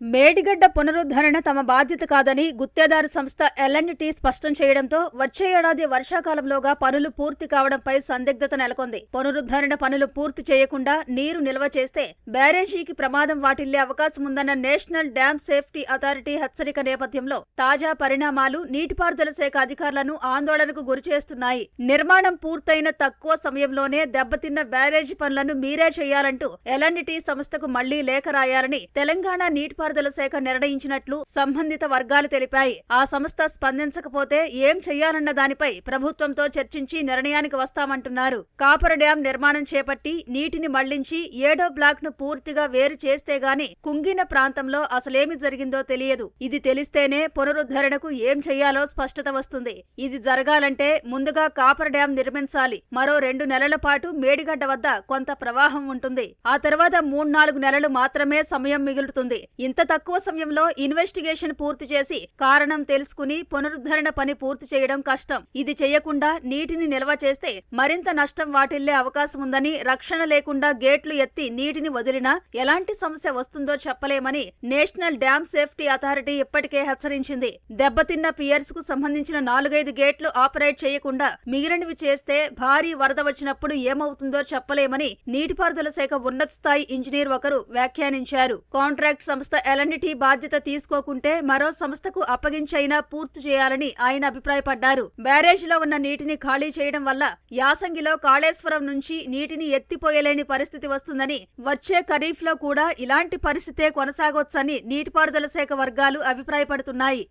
మేడిగడ్డ పునరుద్ధరణ తమ బాధ్యత కాదని గుత్తేదారు సంస్థ L&T స్పష్టం చేయడంతో వచ్చే ఏడాది వర్షాకాలంలోగా పనులు పూర్తి కావడంపై సందిగ్ధత నెలకొంది. పునరుద్ధరణ పనులు పూర్తి చేయకుండా నీరు నిల్వ చేస్తే బ్యారేజీకి ప్రమాదం వాటిల్లే అవకాశముందన్న నేషనల్ డ్యామ్ సేఫ్టీ అథారిటీ హెచ్చరిక నేపథ్యంలో తాజా పరిణామాలు నీటిపారుదల శాఖ అధికారులను ఆందోళనకు గురిచేస్తున్నాయి. నిర్మాణం పూర్తయిన తక్కువ సమయంలోనే దెబ్బతిన్న బ్యారేజీ పనులను మీరే చేయాలంటూ L&T సంస్థకు మళ్లీ లేఖ రాయాలని తెలంగాణ నీటిపారుదల శాఖ నిర్ణయించినట్లు సంబంధిత వర్గాలు తెలిపాయి. ఆ సంస్థ స్పందించకపోతే ఏం చెయ్యాలన్న దానిపై ప్రభుత్వంతో చర్చించి నిర్ణయానికి వస్తామంటున్నారు. కాపర్ డ్యాం నిర్మాణం చేపట్టి నీటిని మళ్లించి 7వ బ్లాక్ ను పూర్తిగా వేరు చేస్తే గాని కుంగిన ప్రాంతంలో అసలేమి జరిగిందో తెలియదు. ఇది తెలిస్తేనే పునరుద్ధరణకు ఏం చెయ్యాలో స్పష్టత వస్తుంది. ఇది జరగాలంటే ముందుగా కాపర్ డ్యాం నిర్మించాలి. మరో 2 నెలల పాటు మేడిగడ్డ వద్ద కొంత ప్రవాహం ఉంటుంది. ఆ తర్వాత 3-4 నెలలు మాత్రమే సమయం మిగులుతుంది. ఇంత తక్కువ సమయంలో ఇన్వెస్టిగేషన్ పూర్తి చేసి కారణం తెలుసుకుని పునరుద్ధరణ పని పూర్తి చేయడం కష్టం. ఇది చేయకుండా నీటిని నిల్వ చేస్తే మరింత నష్టం వాటిల్లే అవకాశం ఉందని, రక్షణ లేకుండా గేట్లు ఎత్తి నీటిని వదిలినా ఎలాంటి సమస్య వస్తుందో చెప్పలేమని నేషనల్ డ్యామ్ సేఫ్టీ అథారిటీ ఇప్పటికే హెచ్చరించింది. దెబ్బతిన్న పియర్స్ కు సంబంధించిన 4-5 గేట్లు ఆపరేట్ చేయకుండా మిగిలినవి చేస్తే భారీ వరద వచ్చినప్పుడు ఏమవుతుందో చెప్పలేమని నీటిపారుదల శాఖ ఉన్నత స్థాయి ఇంజనీర్ ఒకరు వ్యాఖ్యానించారు. కాంట్రాక్ట్ సంస్థ L&T బాధ్యత తీసుకోకుంటే మరో సంస్థకు అప్పగించైనా పూర్తి చేయాలని ఆయన అభిప్రాయపడ్డారు. బ్యారేజీలో ఉన్న నీటిని ఖాళీ చేయడం వల్ల యాసంగిలో కాళేశ్వరం నుంచి నీటిని ఎత్తిపోయలేని పరిస్థితి వస్తుందని, వచ్చే ఖరీఫ్లో కూడా ఇలాంటి పరిస్థితే కొనసాగొచ్చని నీటిపారుదల శాఖ వర్గాలు అభిప్రాయపడుతున్నాయి.